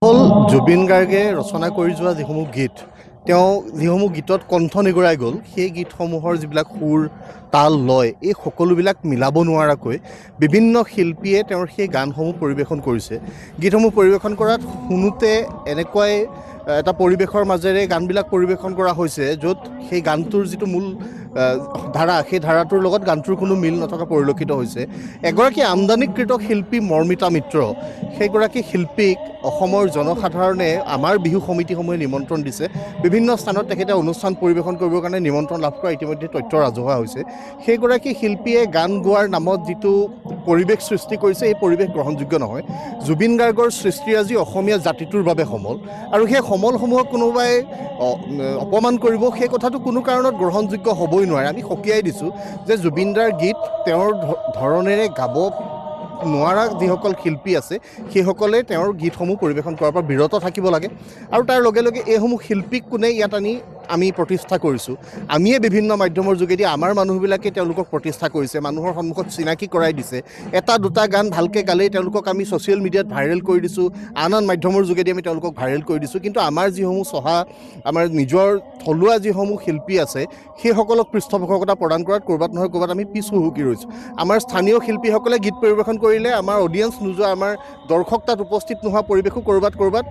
হ'ল জুবিন গাৰ্গে ৰচনা কৰি যোৱা যিসমূহ গীত যিসমূহ গীতত কণ্ঠ নিগৰাই গ'ল সেই গীতসমূহৰ যিবিলাক সুৰ তাল লয় এই সকলোবিলাক মিলাব নোৱাৰাকৈ বিভিন্ন শিল্পীয়ে তেওঁৰ সেই গানসমূহ পৰিৱেশন কৰিছে। গীতসমূহ পৰিৱেশন কৰাত শুনোতে এনেকুৱাই এটা পৰিৱেশৰ মাজেৰে গানবিলাক পৰিৱেশন কৰা হৈছে য'ত সেই গানটোৰ যিটো মূল ধাৰা সেই ধাৰাটোৰ লগত গানটোৰ কোনো মিল নথকা পৰিলক্ষিত হৈছে। এগৰাকী আমদানিকৃত শিল্পী মৰ্মিতা মিত্ৰ, সেইগৰাকী শিল্পীক অসমৰ জনসাধাৰণে আমাৰ বিহু সমিতিসমূহে নিমন্ত্ৰণ দিছে। বিভিন্ন স্থানত তেখেতে অনুষ্ঠান পৰিৱেশন কৰিবৰ কাৰণে নিমন্ত্ৰণ লাভ কৰা ইতিমধ্যে তথ্য ৰাজহুৱা হৈছে। সেইগৰাকী শিল্পীয়ে গান গোৱাৰ নামত যিটো পৰিৱেশ সৃষ্টি কৰিছে এই পৰিৱেশ গ্ৰহণযোগ্য নহয়। জুবিন গাৰ্গৰ সৃষ্টিৰাজি অসমীয়া জাতিটোৰ বাবে সমল, আৰু সেই সমলসমূহক কোনোবাই অপমান কৰিব সেই কথাটো কোনো কাৰণত গ্ৰহণযোগ্য হ'বই নোৱাৰে। আমি সকীয়াই দিছোঁ যে জুবিনদাৰ গীত তেওঁৰ ধৰণেৰে গাব নোৱাৰা যিসকল শিল্পী আছে সেইসকলে তেওঁৰ গীতসমূহ পৰিৱেশন কৰাৰ পৰা বিৰত থাকিব লাগে। আৰু তাৰ লগে লগে এইসমূহ শিল্পীক কোনে ইয়াত আনি আমি প্ৰতিষ্ঠা কৰিছোঁ, আমিয়ে বিভিন্ন মাধ্যমৰ যোগেদি আমাৰ মানুহবিলাকে তেওঁলোকক প্ৰতিষ্ঠা কৰিছে, মানুহৰ সন্মুখত চিনাকি কৰাই দিছে। এটা দুটা গান ভালকৈ গালেই তেওঁলোকক আমি ছ'চিয়েল মিডিয়াত ভাইৰেল কৰি দিছোঁ, আন মাধ্যমৰ যোগেদি আমি তেওঁলোকক ভাইৰেল কৰি দিছোঁ। কিন্তু আমাৰ যিসমূহ আমাৰ নিজৰ থলুৱা যিসমূহ শিল্পী আছে সেইসকলক পৃষ্ঠপোষকতা প্ৰদান কৰাত ক'ৰবাত নহয় ক'ৰবাত আমি পিছ হুহুকি ৰৈছোঁ। আমাৰ স্থানীয় শিল্পীসকলে গীত পৰিৱেশন কৰিলে আমাৰ অডিয়েঞ্চ নোযোৱা, আমাৰ দৰ্শক তাত উপস্থিত নোহোৱা পৰিৱেশো ক'ৰবাত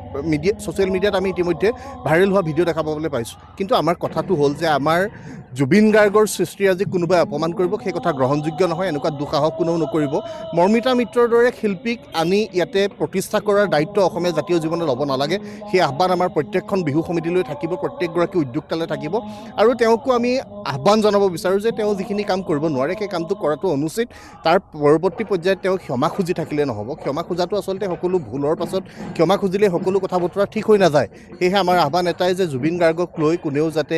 ছ'চিয়েল মিডিয়াত আমি ইতিমধ্যে ভাইৰেল হোৱা ভিডিঅ' দেখা পাবলৈ পাইছোঁ। কিন্তু আমাৰ কথাটো হ'ল যে আমাৰ জুবিন গাৰ্গৰ সৃষ্টিৰাজিক কোনোবাই অপমান কৰিব সেই কথা গ্ৰহণযোগ্য নহয়। এনেকুৱা দুঃসাহস কোনেও নকৰিব। মৰ্মিতা মিত্ৰৰ দৰে শিল্পীক আনি ইয়াতে প্ৰতিষ্ঠা কৰাৰ দায়িত্ব অসমীয়া জাতীয় জীৱনে ল'ব নালাগে। সেই আহ্বান আমাৰ প্ৰত্যেকখন বিহু সমিতিলৈ থাকিব, প্ৰত্যেকগৰাকী উদ্যোক্তালৈ থাকিব। আৰু তেওঁকো আমি আহ্বান জনাব বিচাৰোঁ যে তেওঁ যিখিনি কাম কৰিব নোৱাৰে সেই কামটো কৰাটো অনুচিত। তাৰ পৰৱৰ্তী পৰ্যায়ত তেওঁ ক্ষমা খুজি থাকিলে নহ'ব। ক্ষমা খোজাটো আচলতে সকলো ভুলৰ পাছত ক্ষমা খুজিলে সকলো কথা বতৰা ঠিক হৈ নাযায়। সেয়েহে আমাৰ আহ্বান এটাই যে জুবিন গাৰ্গক লৈ কোনেও যাতে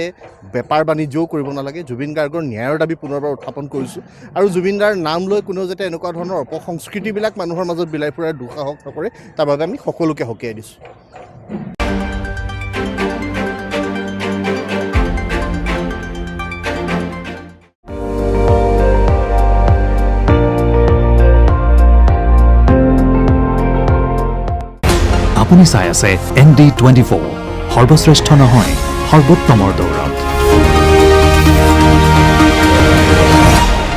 বেপাৰ বাণিজ্যও কৰিব নালাগে। জুবিন গাৰ্গৰ ন্যায়ৰ দাবী পুনৰবাৰ উত্থাপন কৰিছোঁ। আৰু জুবিনদাৰ নাম লৈ কোনেও যাতে এনেকুৱা ধৰণৰ অপসংস্কৃতিবিলাক মানুহৰ মাজত বিলাই ফুৰাৰ দুঃসাহস নকৰে তাৰ বাবে আমি সকলোকে সকীয়াই দিছোঁ। আপুনি চাই আছে ND24, সৰ্বশ্ৰেষ্ঠ নহয় সৰ্বোত্তমৰ দৌৰত।